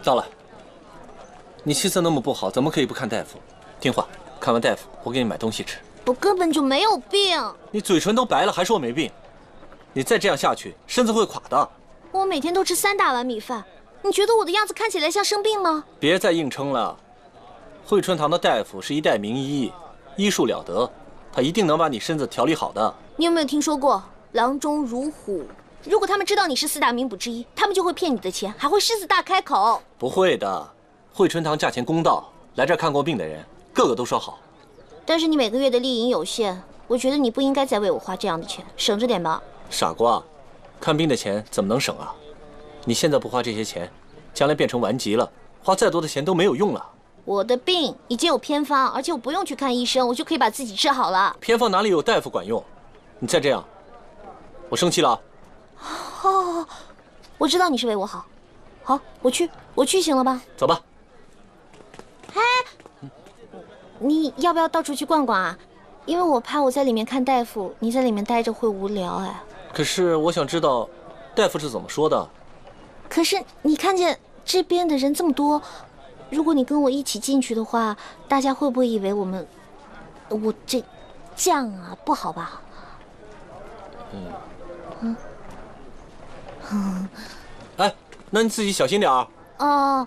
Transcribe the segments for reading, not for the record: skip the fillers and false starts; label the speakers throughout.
Speaker 1: 到了。你气色那么不好，怎么可以不看大夫？听话，看完大夫，我给你买东西吃。
Speaker 2: 我根本就没有病。
Speaker 1: 你嘴唇都白了，还说我没病？你再这样下去，身子会垮的。
Speaker 2: 我每天都吃3大碗米饭，你觉得我的样子看起来像生病吗？
Speaker 1: 别再硬撑了。惠春堂的大夫是一代名医，医术了得，他一定能把你身子调理好的。
Speaker 2: 你有没有听说过郎中如虎？如果他们知道你是4大名捕之一，他们就会骗你的钱，还会狮子大开口。
Speaker 1: 不会的，惠春堂价钱公道，来这儿看过病的人，个个都说好。
Speaker 2: 但是你每个月的利益有限，我觉得你不应该再为我花这样的钱，省着点吧。
Speaker 1: 傻瓜，看病的钱怎么能省啊？你现在不花这些钱，将来变成顽疾了，花再多的钱都没有用了。
Speaker 2: 我的病已经有偏方，而且我不用去看医生，我就可以把自己治好了。
Speaker 1: 偏方哪里有大夫管用？你再这样，我生气了。
Speaker 2: 好，我知道你是为我好。好，我去行了吧？
Speaker 1: 走吧。
Speaker 2: 哎，你要不要到处去逛逛啊？因为我怕我在里面看大夫，你在里面待着会无聊哎。
Speaker 1: 可是我想知道，大夫是怎么说的？
Speaker 2: 可是你看见这边的人这么多，如果你跟我一起进去的话，大家会不会以为我这样啊不好吧？
Speaker 1: 哎，那你自己小心点儿。
Speaker 2: 哦。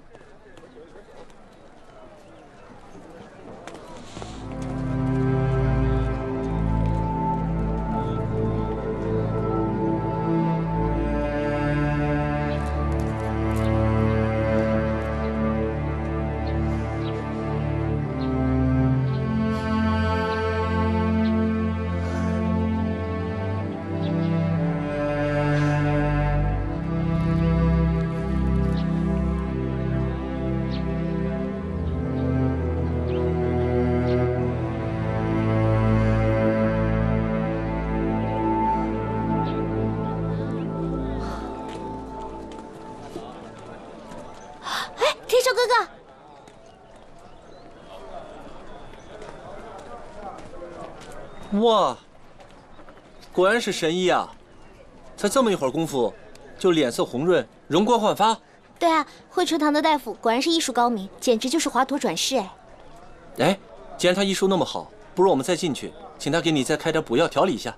Speaker 2: 天寿哥
Speaker 1: 哥，哇，果然是神医啊！才这么一会儿功夫，就脸色红润，容光焕发。
Speaker 2: 对啊，惠春堂的大夫果然是医术高明，简直就是华佗转世哎。
Speaker 1: 哎，既然他医术那么好，不如我们再进去，请他给你再开点补药调理一下。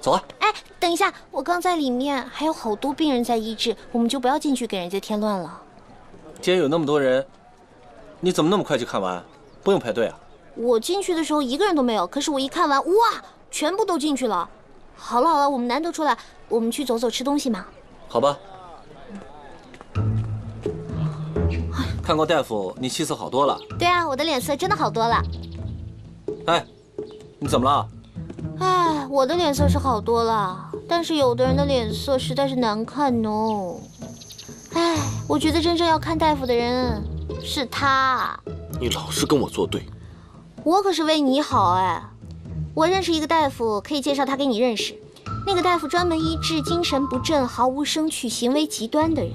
Speaker 1: 走啊！
Speaker 2: 哎，等一下，我刚在里面，还有好多病人在医治，我们就不要进去给人家添乱了。
Speaker 1: 既然有那么多人，你怎么那么快就看完？不用排队啊？
Speaker 2: 我进去的时候一个人都没有，可是我一看完，哇，全部都进去了。好了，我们难得出来，我们去走走吃东西嘛。
Speaker 1: 好吧。看过大夫，你气色好多了。
Speaker 2: 对啊，我的脸色真的好多了。
Speaker 1: 哎，你怎么了？
Speaker 2: 哎，我的脸色是好多了，但是有的人的脸色实在是难看哦。哎，我觉得真正要看大夫的人是他。
Speaker 3: 你老是跟我作对。
Speaker 2: 我可是为你好哎。我认识一个大夫，可以介绍他给你认识。那个大夫专门医治精神不振、毫无生趣、行为极端的人。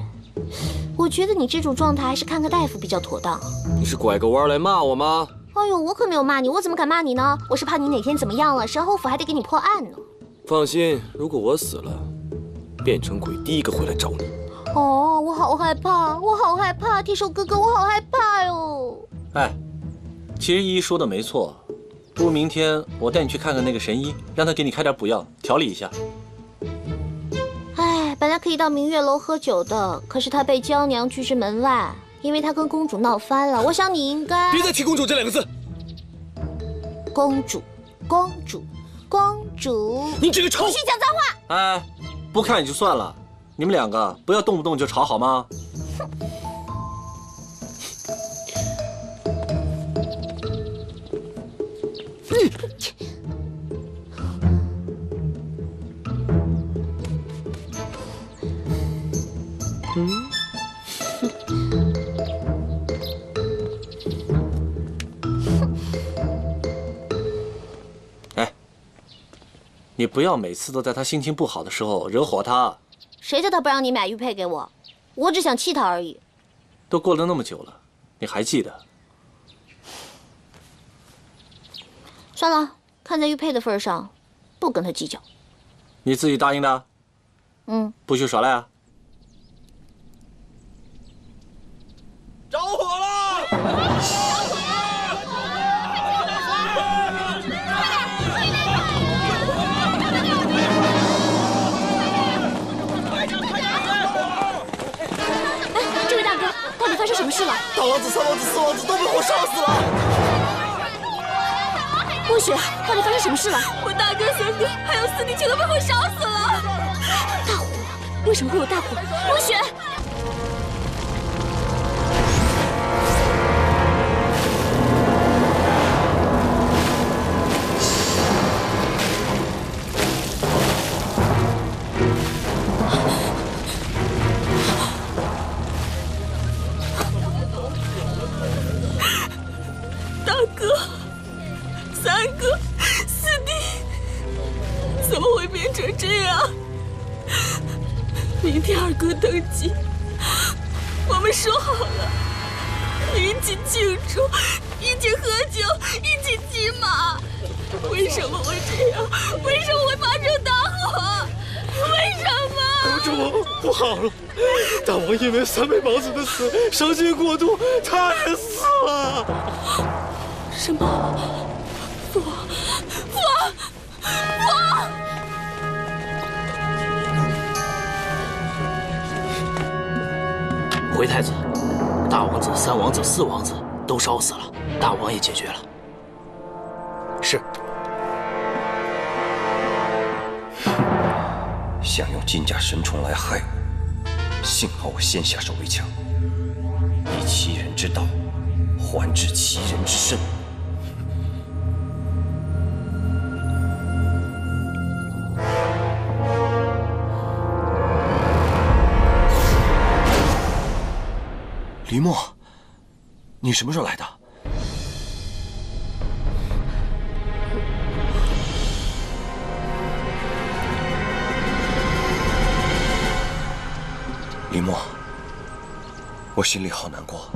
Speaker 2: 我觉得你这种状态还是看个大夫比较妥当。
Speaker 3: 你是拐个弯来骂我吗？
Speaker 2: 哎呦，我可没有骂你，我怎么敢骂你呢？我是怕你哪天怎么样了，神侯府还得给你破案呢。
Speaker 3: 放心，如果我死了，变成鬼第一个会来找你。
Speaker 2: 哦，我好害怕，我好害怕，天寿哥哥，我好害怕哟。
Speaker 1: 哎，其实依依说的没错，不如明天我带你去看看那个神医，让他给你开点补药调理一下。
Speaker 2: 哎，本来可以到明月楼喝酒的，可是他被娇娘拒之门外，因为他跟公主闹翻了。我想你应该
Speaker 3: 别再提公主这2个字。
Speaker 2: 公主，公主，公主，
Speaker 3: 你这个臭！
Speaker 2: 不许讲脏话！
Speaker 1: 哎，不看也就算了，你们2个不要动不动就吵好吗？哎，你不要每次都在他心情不好的时候惹火他。
Speaker 2: 谁叫他不让你买玉佩给我？我只想气他而已。
Speaker 1: 都过了那么久了，你还记得？
Speaker 2: 算了，看在玉佩的份上，不跟他计较。
Speaker 1: 你自己答应的？
Speaker 2: 嗯，
Speaker 1: 不许耍赖啊！
Speaker 2: 生什么事了？
Speaker 1: 大王子、三王子、四王子都被火烧死了。
Speaker 2: 墨雪，到底发生什么事了？
Speaker 4: 我大哥、三哥还有四弟全都被火烧死了。
Speaker 2: 大火？为什么会有大火？墨雪！
Speaker 4: 大哥、三哥、四弟，怎么会变成这样？明天二哥登基，我们说好了，一起庆祝，一起喝酒，一起骑马。为什么会这样？为什么会发生大火？为什么？
Speaker 3: 公主，不好了！大王因为三位王子的死伤心过度，他也死了。
Speaker 4: 什么？父王！父王！父王！
Speaker 5: 回太子，大王子、三王子、四王子都烧死了，大王也解决了。
Speaker 6: 是。想用金甲神虫来害我，幸好我先下手为强，以其人之道还治其人之身。李默，你什么时候来的？李默，我心里好难过。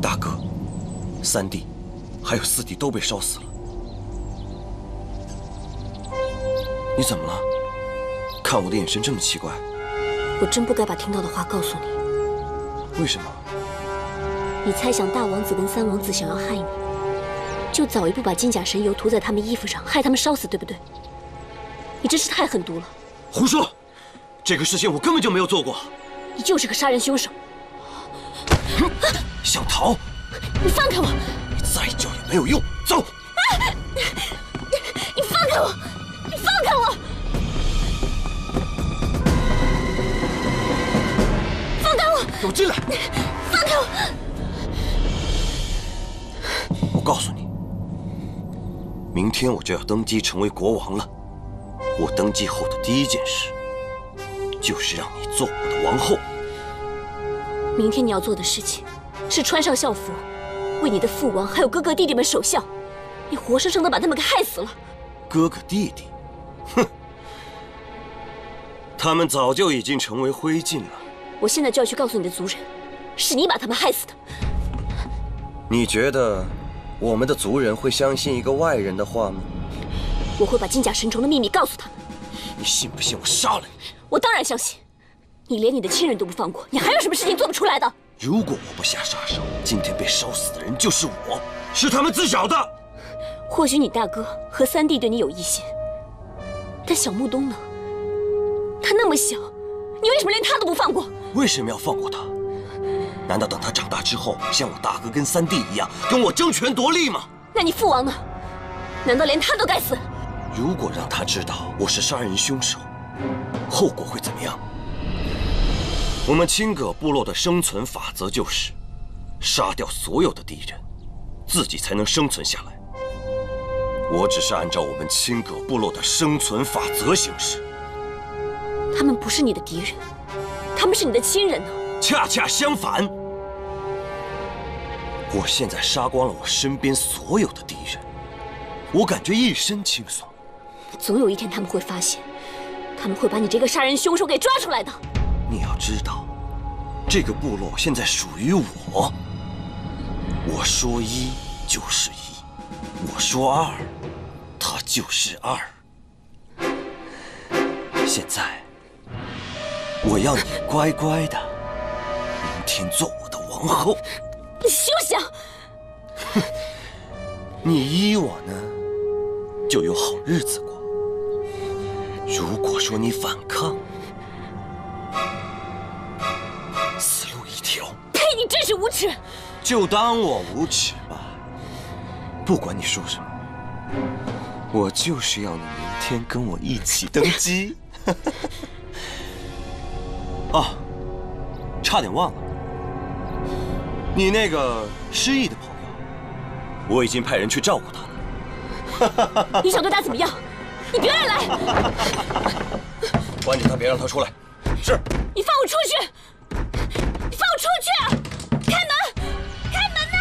Speaker 6: 大哥、三弟，还有四弟都被烧死了。你怎么了？看我的眼神这么奇怪。
Speaker 2: 我真不该把听到的话告诉你。
Speaker 6: 为什么？
Speaker 2: 你猜想大王子跟三王子想要害你，就早一步把金甲神油涂在他们衣服上，害他们烧死，对不对？你真是太狠毒了！
Speaker 6: 胡说！这个事情我根本就没有做过。
Speaker 2: 你就是个杀人凶手！
Speaker 6: 想逃？
Speaker 2: 你放开我！
Speaker 6: 你再叫也没有用。走！
Speaker 2: 你放开我！你放开我！放开我！
Speaker 6: 给我进来！
Speaker 2: 放开我！
Speaker 6: 我告诉你，明天我就要登基成为国王了。我登基后的第一件事，就是让你做我的王后。
Speaker 2: 明天你要做的事情，是穿上校服，为你的父王还有哥哥弟弟们守孝。你活生生的把他们给害死了。
Speaker 6: 哥哥弟弟，哼，他们早就已经成为灰烬了。
Speaker 2: 我现在就要去告诉你的族人，是你把他们害死的。
Speaker 6: 你觉得我们的族人会相信一个外人的话吗？
Speaker 2: 我会把金甲神虫的秘密告诉他们。
Speaker 6: 你信不信我杀了你？
Speaker 2: 我当然相信。你连你的亲人都不放过，你还有什么事情做不出来的？
Speaker 6: 如果我不下杀手，今天被烧死的人就是我，是他们自找的。
Speaker 2: 或许你大哥和三弟对你有疑心，但小木东呢？他那么小，你为什么连他都不放过？
Speaker 6: 为什么要放过他？难道等他长大之后，像我大哥跟三弟一样，跟我争权夺利吗？
Speaker 2: 那你父王呢？难道连他都该死？
Speaker 6: 如果让他知道我是杀人凶手，后果会怎么样？我们青葛部落的生存法则就是，杀掉所有的敌人，自己才能生存下来。我只是按照我们青葛部落的生存法则行事。
Speaker 2: 他们不是你的敌人，他们是你的亲人呢。
Speaker 6: 恰恰相反，我现在杀光了我身边所有的敌人，我感觉一身轻松。
Speaker 2: 总有一天他们会发现，他们会把你这个杀人凶手给抓出来的。
Speaker 6: 你要知道，这个部落现在属于我。我说一就是一，我说二，它就是二。现在，我要你乖乖的，明天做我的王后。
Speaker 2: 你休想！
Speaker 6: 你依我呢，就有好日子过。如果说你反抗，死路一条。
Speaker 2: 呸！你
Speaker 4: 你真是无耻！
Speaker 6: 就当我无耻吧。不管你说什么，我就是要你明天跟我一起登基。哦，差点忘了，你那个失忆的朋友，我已经派人去照顾他了。
Speaker 4: 你想对他怎么样？你别乱来！
Speaker 6: 关着他，别让他出来。是。
Speaker 4: 你放我出去！你放我出去！开门！开门呐！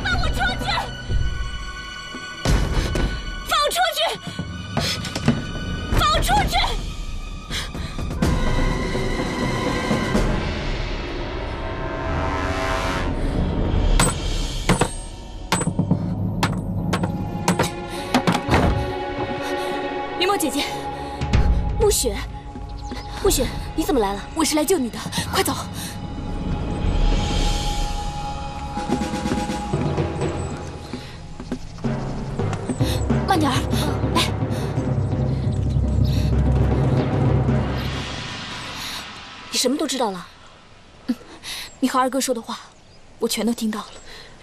Speaker 4: 放我出去！放我出去！放我出去！林墨姐姐，暮雪。暮雪，你怎么来了？我是来救你的，快走！慢点儿，哎，你什么都知道了？你和二哥说的话，我全都听到了。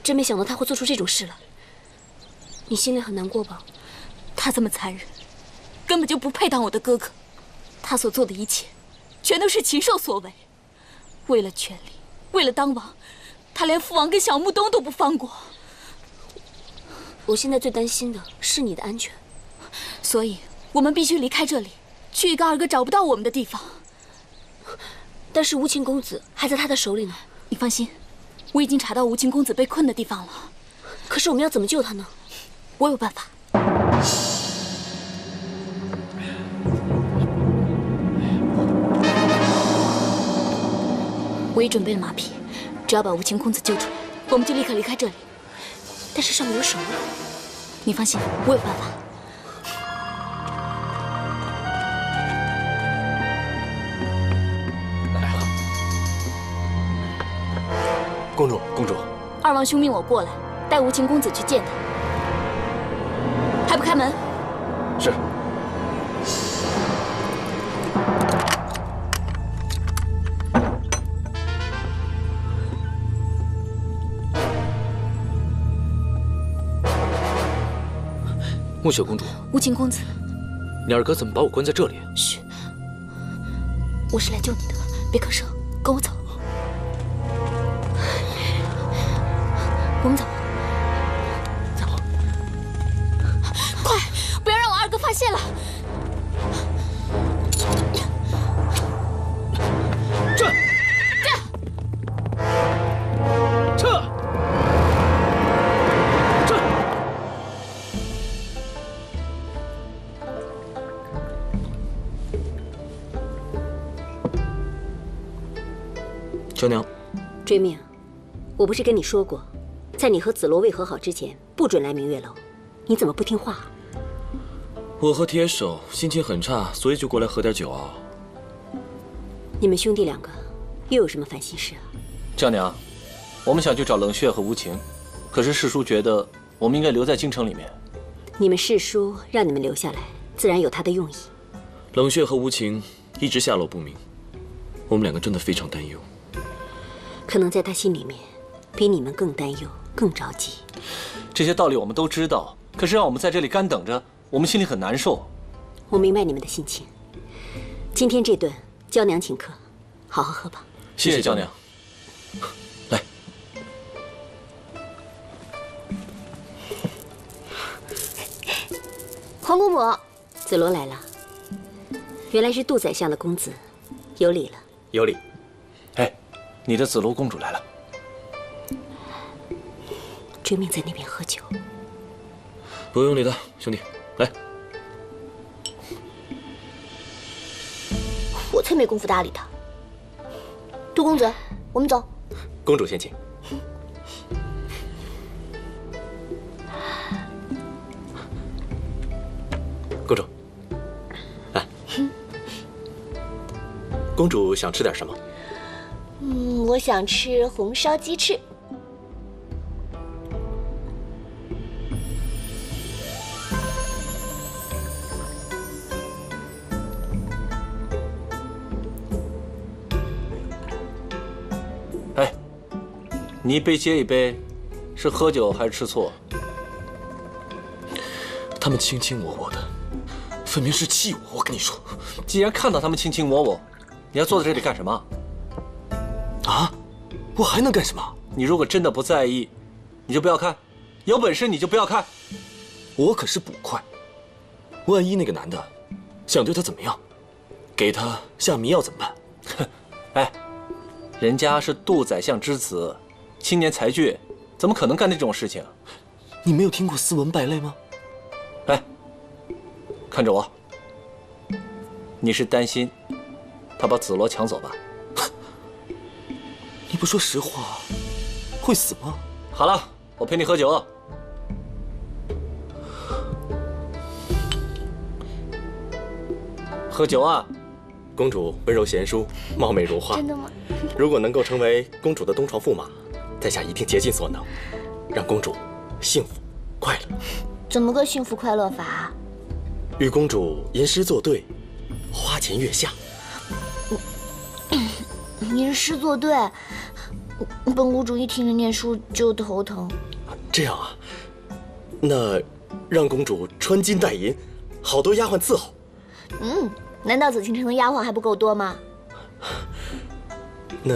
Speaker 4: 真没想到他会做出这种事来。你心里很难过吧？他这么残忍，根本就不配当我的哥哥。他所做的一切，全都是禽兽所为。为了权力，为了当王，他连父王跟小木东都不放过。我现在最担心的是你的安全，所以我们必须离开这里，去一个二哥找不到我们的地方。但是无情公子还在他的手里呢。你放心，我已经查到无情公子被困的地方了。可是我们要怎么救他呢？我有办法。我已准备了马匹，只要把无情公子救出来，我们就立刻离开这里。但是上面有守卫，你放心，我有办法。
Speaker 3: 公主，公主，
Speaker 4: 二王兄命我过来，带无情公子去见他。还不开门？
Speaker 3: 是。
Speaker 5: 暮雪公主，
Speaker 4: 无情公子，
Speaker 5: 你二哥怎么把我关在这里？
Speaker 4: 嘘，我是来救你的，别吭声，跟我走。我们走，
Speaker 5: 走，
Speaker 4: 快，不要让我二哥发现了。
Speaker 5: 站，撤，撤。娇娘，
Speaker 7: 追命，我不是跟你说过，在你和紫罗未和好之前，不准来明月楼。你怎么不听话？
Speaker 5: 我和铁手心情很差，所以就过来喝点酒啊。
Speaker 7: 你们兄弟两个又有什么烦心事啊？
Speaker 1: 娇娘，我们想去找冷血和无情，可是世叔觉得我们应该留在京城里面。
Speaker 7: 你们世叔让你们留下来，自然有他的用意。
Speaker 5: 冷血和无情一直下落不明，我们两个真的非常担忧。
Speaker 7: 可能在他心里面，比你们更担忧、更着急。
Speaker 1: 这些道理我们都知道，可是让我们在这里干等着，我们心里很难受。
Speaker 7: 我明白你们的心情。今天这顿，娇娘请客，好好喝吧。
Speaker 1: 谢谢娇娘。
Speaker 5: 来，
Speaker 2: 皇姑母，
Speaker 7: 紫罗来了，原来是杜宰相的公子，有礼了。
Speaker 5: 有礼。
Speaker 1: 哎，你的紫罗公主来了。
Speaker 7: 追命在那边喝酒。
Speaker 5: 不用理他，兄弟，来。
Speaker 2: 我才没工夫搭理他。杜公子，我们走。
Speaker 3: 公主先请。公主，来。公主想吃点什么？
Speaker 2: 我想吃红烧鸡翅。
Speaker 1: 你一杯接一杯，是喝酒还是吃醋？
Speaker 3: 他们卿卿我我的，分明是气我。我跟你说，
Speaker 1: 既然看到他们卿卿我我，你要坐在这里干什么？
Speaker 3: 啊，我还能干什么？
Speaker 1: 你如果真的不在意，你就不要看；有本事你就不要看。
Speaker 3: 我可是捕快，万一那个男的想对他怎么样，给他下迷药怎么办？
Speaker 1: 哼，哎，人家是杜宰相之子，青年才俊，怎么可能干这种事情？
Speaker 3: 你没有听过斯文败类吗？
Speaker 1: 哎，看着我，你是担心他把紫罗抢走吧？
Speaker 3: 你不说实话，会死吗？
Speaker 1: 好了，我陪你喝酒。喝酒啊！
Speaker 8: 公主温柔贤淑，貌美如花。
Speaker 2: 真的吗？
Speaker 8: 如果能够成为公主的东床驸马，在下一定竭尽所能，让公主幸福快乐。
Speaker 2: 怎么个幸福快乐法？
Speaker 8: 与公主吟诗作对，花前月下。
Speaker 2: 吟诗作对，本公主一听着念书就头疼。
Speaker 8: 这样啊，那让公主穿金戴银，好多丫鬟伺候。
Speaker 2: 难道紫禁城的丫鬟还不够多吗？
Speaker 8: 那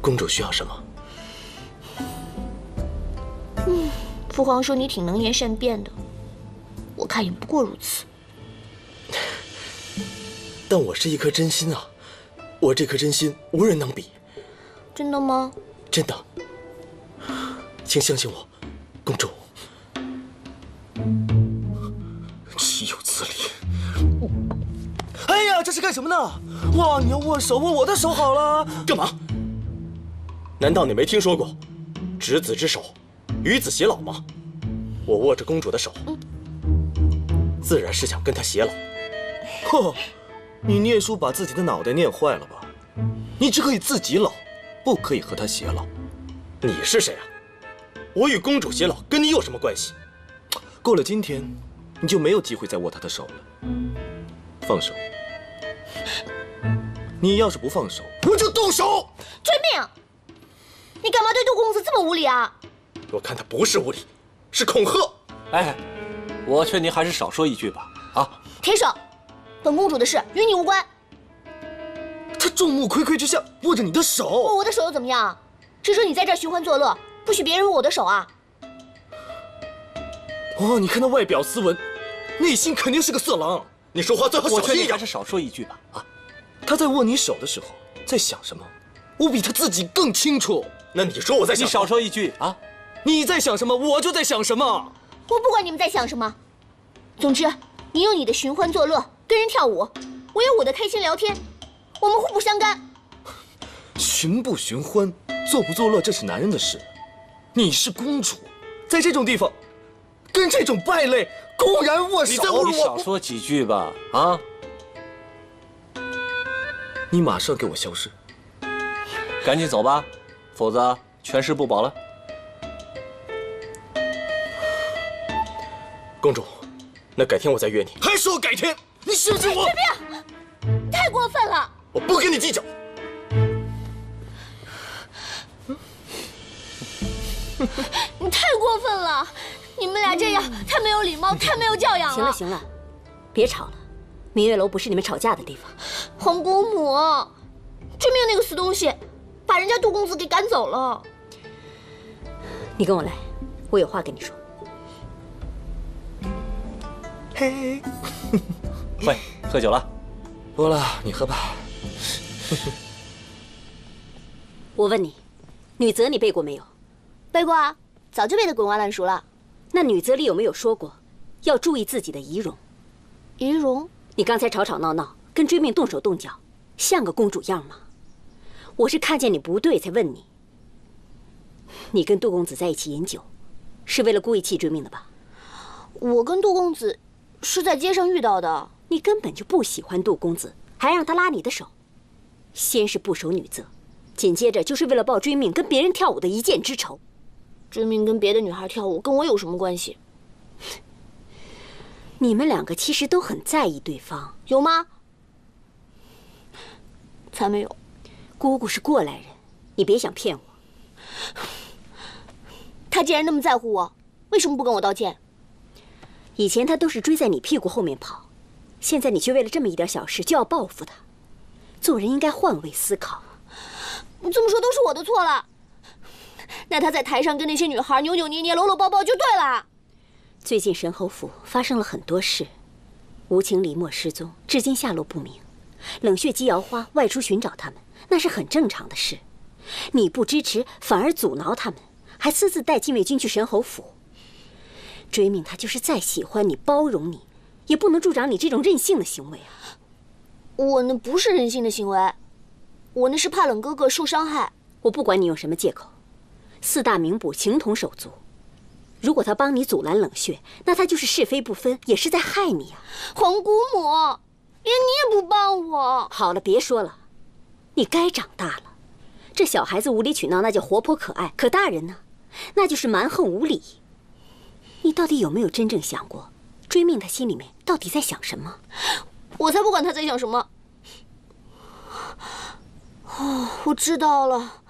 Speaker 8: 公主需要什么？
Speaker 2: 父皇说你挺能言善辩的，我看也不过如此。
Speaker 8: 但我是一颗真心啊，我这颗真心无人能比。
Speaker 2: 真的吗？
Speaker 8: 真的，请相信我，公主。
Speaker 3: 岂有此理！哎呀，这是干什么呢？哇，你要握手，握我的手好了。
Speaker 8: 干嘛？难道你没听说过“执子之手，与子偕老”吗？我握着公主的手，自然是想跟她偕老。
Speaker 3: 呵，你念书把自己的脑袋念坏了吧？你只可以自己老，不可以和他偕老。
Speaker 8: 你是谁啊？我与公主偕老跟你有什么关系？
Speaker 3: 过了今天，你就没有机会再握她的手了。放手！你要是不放手，我就动手！
Speaker 2: 遵命！你干嘛对杜公子这么无礼啊？
Speaker 8: 我看他不是无礼，是恐吓。
Speaker 1: 哎，我劝您还是少说一句吧。啊，
Speaker 2: 停手！本公主的事与你无关。
Speaker 3: 他众目睽睽之下握着你的手，
Speaker 2: 握我的手又怎么样？只说你在这儿寻欢作乐，不许别人握我的手啊！
Speaker 3: 哦，你看他外表斯文，内心肯定是个色狼。
Speaker 8: 你说话最好
Speaker 1: 我劝
Speaker 8: 小心一点。
Speaker 1: 你还是少说一句吧。啊，
Speaker 3: 他在握你手的时候在想什么，我比他自己更清楚。
Speaker 8: 那你说我在想什么？
Speaker 1: 你少说一句啊！
Speaker 3: 你在想什么，我就在想什么。
Speaker 2: 我不管你们在想什么。总之，你有你的寻欢作乐，跟人跳舞，我有我的开心聊天，我们互不相干。
Speaker 3: 寻不寻欢，作不作乐，这是男人的事。你是公主，在这种地方，跟这种败类公然握手，
Speaker 8: 你在侮辱
Speaker 1: 你少说几句吧。啊，
Speaker 3: 你马上给我消失！
Speaker 1: 赶紧走吧，否则全尸不保了。
Speaker 8: 公主，那改天我再约你。
Speaker 3: 还说改天？你信不信我？
Speaker 2: 太过分了！
Speaker 8: 我不跟你计较。
Speaker 2: 你太过分了！你们俩这样太没有礼貌，太没有教养了。
Speaker 7: 行了行了，别吵了。明月楼不是你们吵架的地方。
Speaker 2: 皇姑母，追命那个死东西，把人家杜公子给赶走了。
Speaker 7: 你跟我来，我有话跟你说。
Speaker 3: 嘿，
Speaker 1: 喂，喝酒了？
Speaker 3: 不了，你喝吧。
Speaker 7: 我问你，女则你背过没有？
Speaker 2: 背过啊，早就背得滚瓜烂熟了。
Speaker 7: 那女则里有没有说过，要注意自己的仪容？
Speaker 2: 仪容？
Speaker 7: 你刚才吵吵闹闹，跟追命动手动脚，像个公主样吗？我是看见你不对才问你。你跟杜公子在一起饮酒，是为了故意气追命的吧？
Speaker 2: 我跟杜公子是在街上遇到的。
Speaker 7: 你根本就不喜欢杜公子，还让他拉你的手。先是不守女则，紧接着就是为了报追命跟别人跳舞的一箭之仇。
Speaker 2: 追命跟别的女孩跳舞，跟我有什么关系？
Speaker 7: 你们两个其实都很在意对方，
Speaker 2: 有吗？才没有。
Speaker 7: 姑姑是过来人，你别想骗我。
Speaker 4: 他既然那么在乎我，为什么不跟我道歉？
Speaker 7: 以前他都是追在你屁股后面跑，现在你却为了这么一点小事就要报复他。做人应该换位思考。
Speaker 4: 你这么说都是我的错了。那他在台上跟那些女孩扭扭捏捏、搂搂抱抱就对了。
Speaker 7: 最近神侯府发生了很多事，无情李默失踪，至今下落不明。冷血姬瑶花外出寻找他们，那是很正常的事。你不支持，反而阻挠他们，还私自带禁卫军去神侯府。追命他就是再喜欢你、包容你，也不能助长你这种任性的行为啊！
Speaker 4: 我那不是任性的行为，我那是怕冷哥哥受伤害。
Speaker 7: 我不管你用什么借口，四大名捕情同手足。如果他帮你阻拦冷血，那他就是是非不分，也是在害你啊！
Speaker 4: 皇姑母，连你也不帮我。
Speaker 7: 好了，别说了，你该长大了。这小孩子无理取闹那叫活泼可爱，可大人呢，那就是蛮横无理。你到底有没有真正想过，追命他心里面到底在想什么？
Speaker 4: 我才不管他在想什么。哦，我知道了，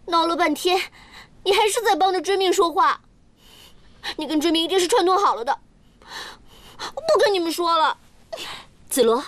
Speaker 4: 闹了半天，你还是在帮着追命说话。你跟追命一定是串通好了的，我不跟你们说了。
Speaker 7: 子罗，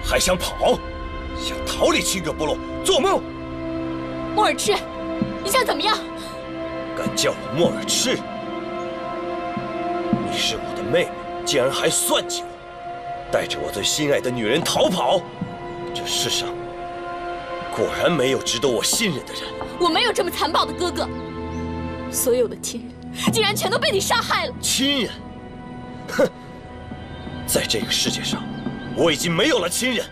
Speaker 6: 还想跑？想逃离青葛部落？做梦！
Speaker 4: 莫尔赤，你想怎么样？
Speaker 6: 敢叫我莫尔赤？你是我的妹妹，竟然还算计我，带着我最心爱的女人逃跑。这世上果然没有值得我信任的人。
Speaker 4: 我没有这么残暴的哥哥，所有的亲人竟然全都被你杀害了。
Speaker 6: 亲人？哼！在这个世界上，我已经没有了亲人。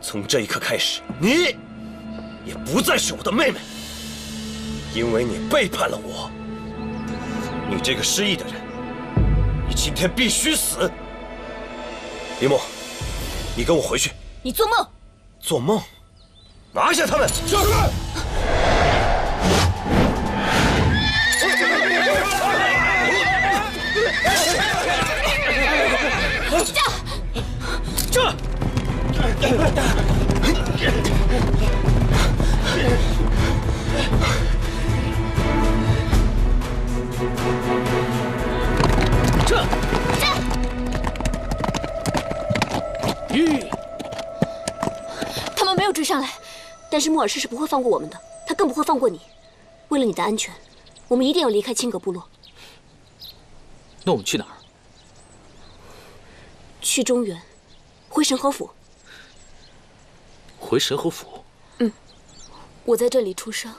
Speaker 6: 从这一刻开始，你也不再是我的妹妹，因为你背叛了我。你这个失忆的人，你今天必须死！林默，你跟我回去。
Speaker 4: 你做梦！
Speaker 6: 做梦！拿下他们！是。
Speaker 4: 他们没有追上来，但是莫尔赤是不会放过我们的，他更不会放过你。为了你的安全，我们一定要离开青葛部落。
Speaker 5: 那我们去哪儿？
Speaker 4: 去中原，回神侯府。
Speaker 5: 回神侯府？
Speaker 4: 嗯，我在这里出生，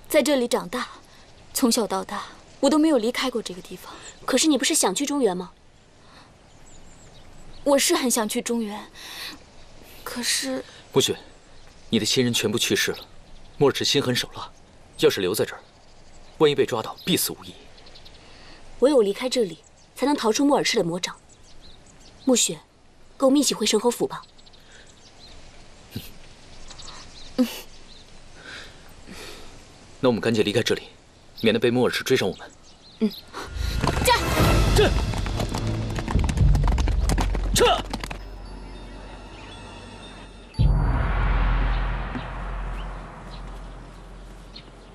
Speaker 4: 在这里长大，从小到大我都没有离开过这个地方。可是你不是想去中原吗？我是很想去中原，可是……
Speaker 5: 暮雪，你的亲人全部去世了，莫尔赤心狠手辣，要是留在这儿，万一被抓到，必死无疑。
Speaker 4: 唯有离开这里，才能逃出莫尔赤的魔掌。暮雪，跟我们一起回神侯府吧。
Speaker 5: 那我们赶紧离开这里，免得被莫尔赤追上我们。撤！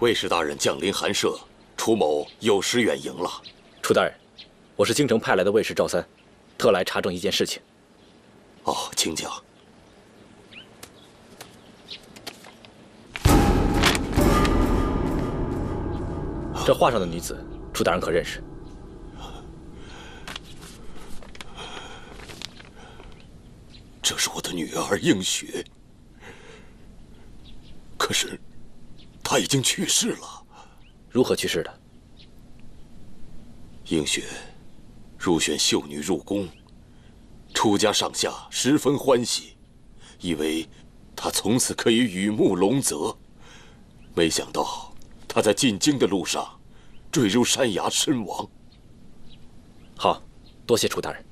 Speaker 3: 卫士大人降临寒舍，楚某有失远迎了。
Speaker 8: 楚大人，我是京城派来的卫士赵三，特来查证一件事情。
Speaker 3: 哦，请讲。
Speaker 8: 这画上的女子
Speaker 5: 楚大人可认识？
Speaker 6: 这是我的女儿映雪，可是她已经去世了。
Speaker 5: 如何去世的？
Speaker 6: 映雪入选秀女入宫，楚家上下十分欢喜，以为她从此可以羽目龙泽。没想到她在进京的路上坠入山崖身亡。
Speaker 5: 好，多谢楚大人。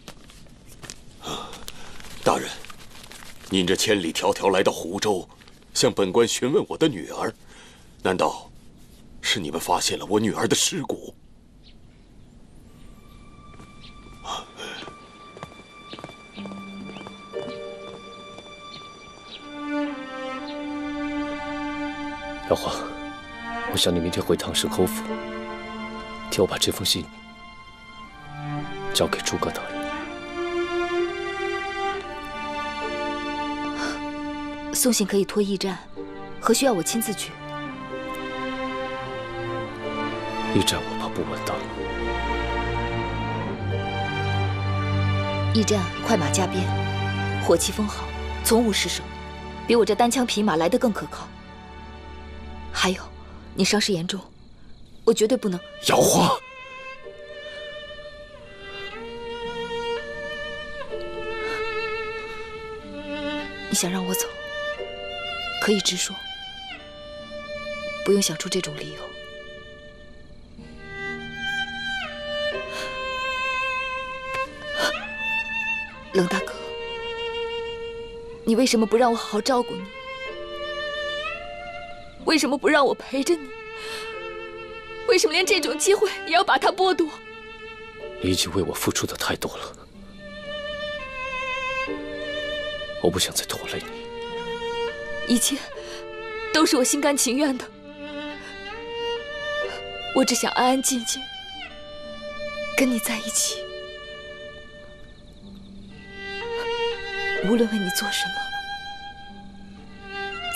Speaker 6: 大人，您这千里迢迢来到湖州，向本官询问我的女儿，难道是你们发现了我女儿的尸骨？
Speaker 9: 瑶华，我想你明天回唐省侯府，替我把这封信交给诸葛大人。
Speaker 10: 送信可以托驿站，何须要我亲自去？
Speaker 9: 驿站我怕不稳当。
Speaker 10: 驿站快马加鞭，火器封好，从无失手，比我这单枪匹马来得更可靠。还有，你伤势严重，我绝对不能。
Speaker 9: 瑶华，
Speaker 10: 你想让我走，可以直说，不用想出这种理由。冷大哥，你为什么不让我好好照顾你？为什么不让我陪着你？为什么连这种机会也要把它剥夺？
Speaker 9: 你已经为我付出的太多了，我不想再拖累你。
Speaker 10: 一切都是我心甘情愿的，我只想安安静静跟你在一起。无论为你做什么，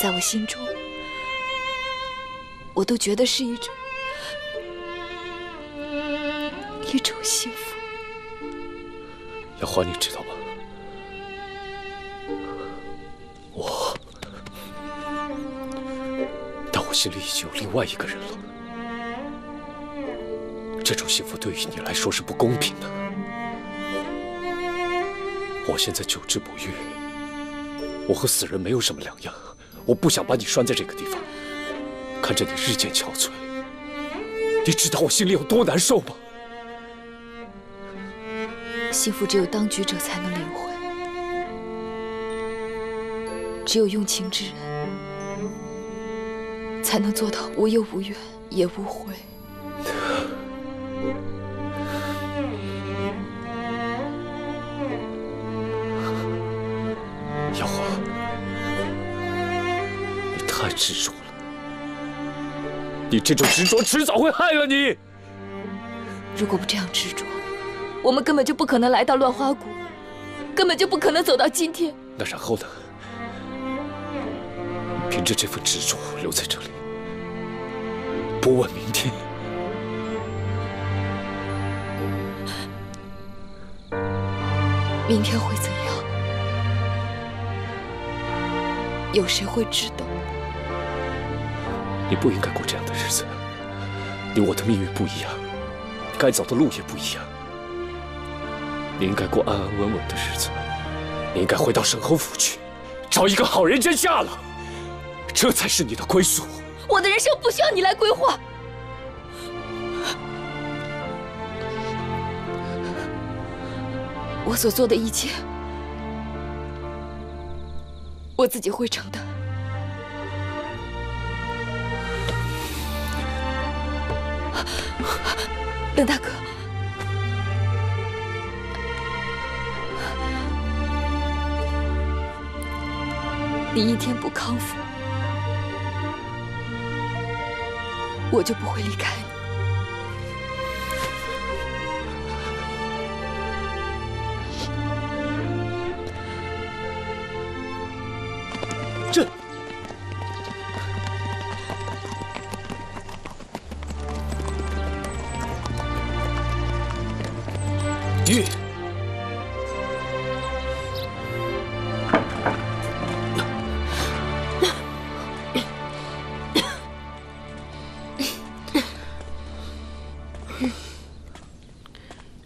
Speaker 10: 在我心中，我都觉得是一种幸福。
Speaker 9: 瑶华，你知道吗？但我心里已经有另外一个人了。这种幸福对于你来说是不公平的。我现在久治不愈，我和死人没有什么两样。我不想把你拴在这个地方，看着你日渐憔悴，你知道我心里有多难受吗？
Speaker 10: 幸福只有当局者才能领会，只有用情之人才能做到无忧无怨也无悔。
Speaker 9: 瑶华，你太执着了，你这种执着迟早会害了你。
Speaker 10: 如果不这样执着，我们根本就不可能来到乱花谷，根本就不可能走到今天。
Speaker 9: 那然后呢？凭着这份执着留在这里，不问明天。
Speaker 10: 明天会怎样？有谁会知道？
Speaker 9: 你不应该过这样的日子，你我的命运不一样，该走的路也不一样。你应该过安安稳稳的日子，你应该回到省侯府去，找一个好人家嫁了，这才是你的归宿。
Speaker 10: 我的人生不需要你来规划。我所做的一切，我自己会承担。冷大哥，你一天不康复，我就不会离开你。
Speaker 3: 这，玉。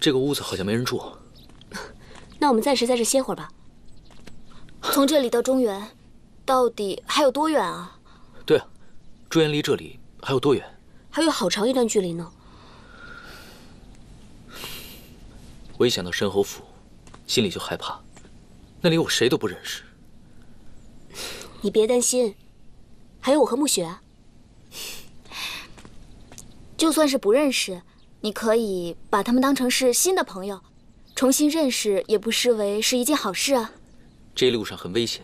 Speaker 5: 这个屋子好像没人住。
Speaker 7: 那我们暂时在这歇会儿吧。
Speaker 2: 从这里到中原，到底还有多远啊？
Speaker 5: 对啊，中原离这里还有多远？
Speaker 7: 还有好长一段距离呢。
Speaker 5: 我一想到申侯府，心里就害怕。那里我谁都不认识。
Speaker 7: 你别担心，还有我和暮雪啊。
Speaker 2: 就算是不认识，你可以把他们当成是新的朋友，重新认识也不失为是一件好事啊。
Speaker 5: 这一路上很危险，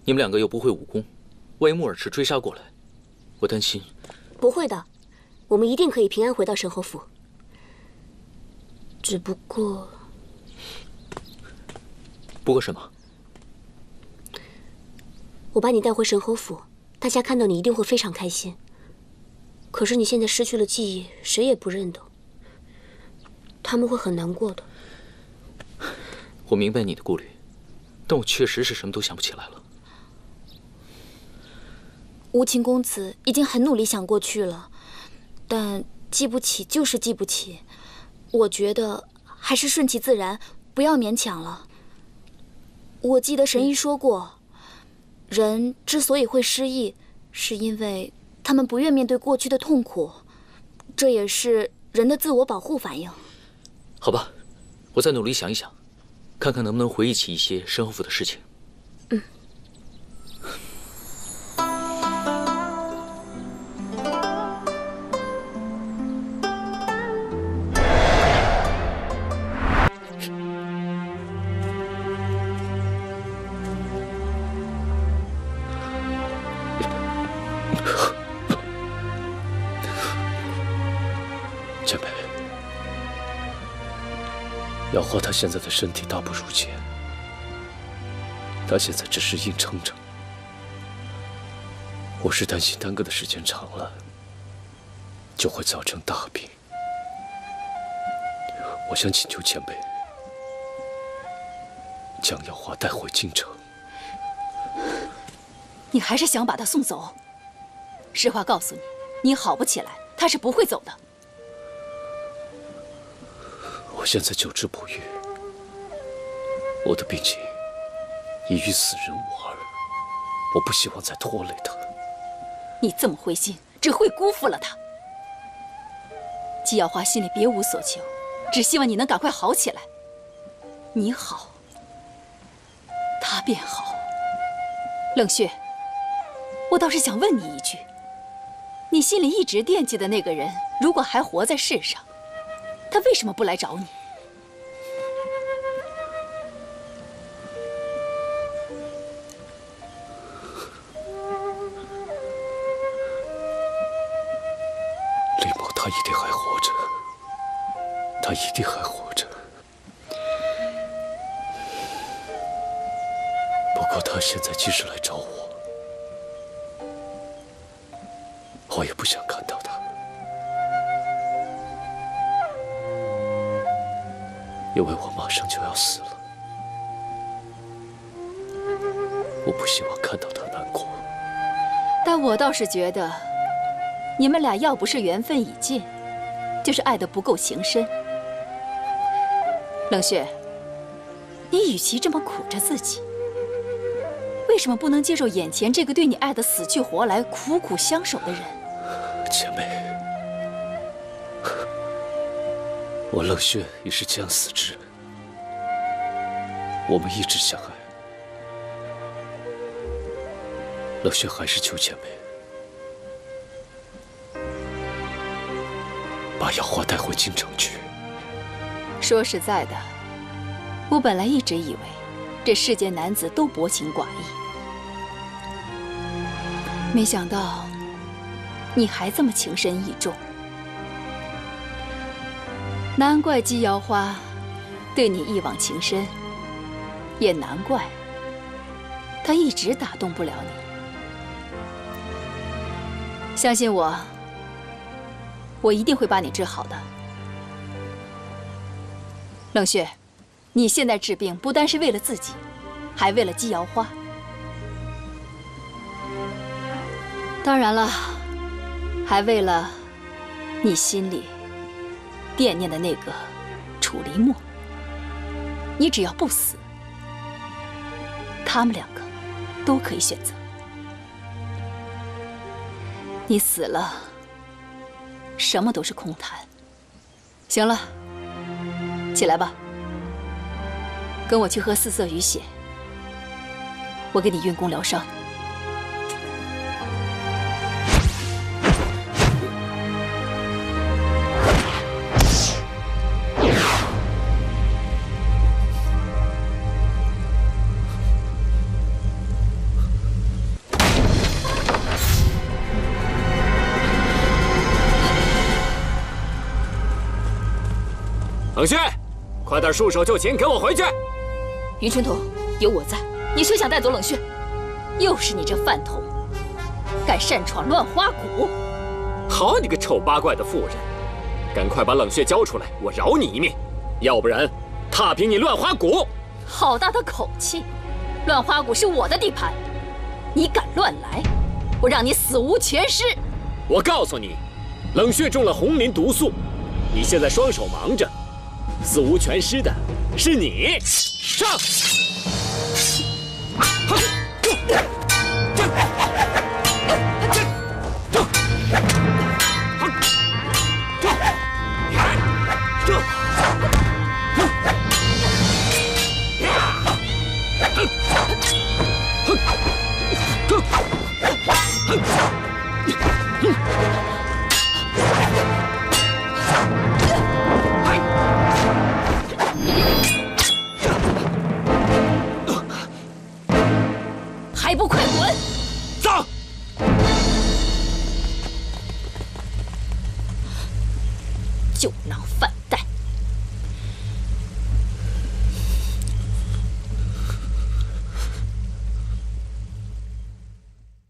Speaker 5: 你们两个又不会武功，万一穆尔赤追杀过来，我担心。
Speaker 7: 不会的，我们一定可以平安回到申侯府。只不过……
Speaker 5: 不过什么？
Speaker 7: 我把你带回申侯府，大家看到你一定会非常开心。可是你现在失去了记忆，谁也不认得，他们会很难过的。
Speaker 5: 我明白你的顾虑，但我确实是什么都想不起来了。
Speaker 2: 无情公子已经很努力想过去了，但记不起就是记不起。我觉得还是顺其自然，不要勉强了。我记得神医说过，人之所以会失忆，是因为他们不愿面对过去的痛苦，这也是人的自我保护反应。
Speaker 5: 好吧，我再努力想一想，看看能不能回忆起一些申侯府的事情。
Speaker 9: 前辈，瑶花她现在的身体大不如前，她现在只是硬撑着。我是担心耽搁的时间长了，就会造成大病。我想请求前辈将瑶花带回京城。
Speaker 10: 你还是想把她送走？实话告诉你，你好不起来，她是不会走的。
Speaker 9: 我现在久治不愈，我的病情已与死人无二，我不希望再拖累她。
Speaker 10: 你这么灰心，只会辜负了她。季瑶花心里别无所求，只希望你能赶快好起来。你好，她便好。冷血，我倒是想问你一句，你心里一直惦记的那个人，如果还活在世上，他为什么不来找你？
Speaker 9: 李某他一定还活着，他一定还活着。不过他现在即使来找我，我也不想看到他。因为我马上就要死了，我不希望看到他难过。
Speaker 10: 但我倒是觉得，你们俩要不是缘分已尽，就是爱得不够情深。冷血，你与其这么苦着自己，为什么不能接受眼前这个对你爱得死去活来、苦苦相守的人？
Speaker 9: 前辈，我冷血已是将死之人，我们一直相爱。冷血还是求前辈把瑶花带回京城去。
Speaker 10: 说实在的，我本来一直以为这世间男子都薄情寡义，没想到你还这么情深意重。难怪姬瑶花对你一往情深，也难怪她一直打动不了你。相信我，我一定会把你治好的。
Speaker 11: 冷血，你现在治病不单是为了自己，还为了姬瑶花。当然了，还为了你心里惦念的那个楚离墨。你只要不死，他们两个都可以选择。你死了，什么都是空谈。行了，起来吧，跟我去喝四色鱼血，我给你运功疗伤。
Speaker 9: 冷血，快点束手就擒，跟我回去！
Speaker 11: 云春头，有我在，你休想带走冷血。又是你这饭桶，敢擅闯乱花谷！
Speaker 9: 好你个丑八怪的妇人，赶快把冷血交出来，我饶你一命。要不然，踏平你乱花谷！
Speaker 11: 好大的口气！乱花谷是我的地盘，你敢乱来，我让你死无全尸！
Speaker 9: 我告诉你，冷血中了红鳞毒素，你现在双手忙着。死无全尸的是你，上！
Speaker 11: 还不快滚！
Speaker 9: 走！
Speaker 11: 酒囊饭